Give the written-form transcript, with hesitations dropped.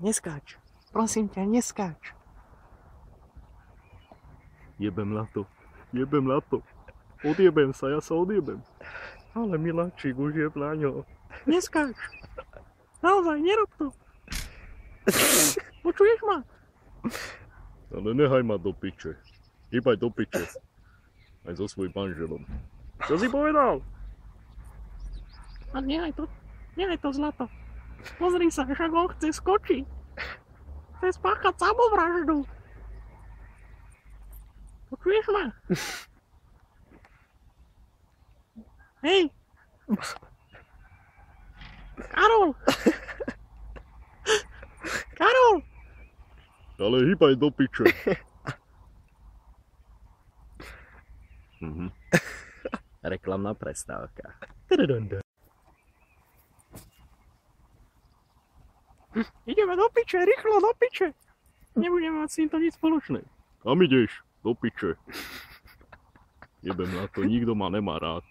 Neskáč. Prosím ťa, neskáč. Jebem na to. Jebem na to. Odjebem sa, ja sa odjebem. Ale miláčik už je na ňo. Neskáč. Naozaj, nerob to. Počuješ ma? Ale nehaj ma do piče. Hýbaj do piče. Aj so svojím manželom. Čo si povedal? A nehaj to zlato. Pozri sa, však on chce skočiť. Chce spáchať samovraždu. Počuješ ma? Hej! Karol! Karol! Ale hýbaj do piče. Reklamná prestávka. Ideme do piče, rýchlo do piče. Nebudeme mať s týmto nič spoločné. Kam ideš? Do piče. Jebem na to, nikto ma nemá rád.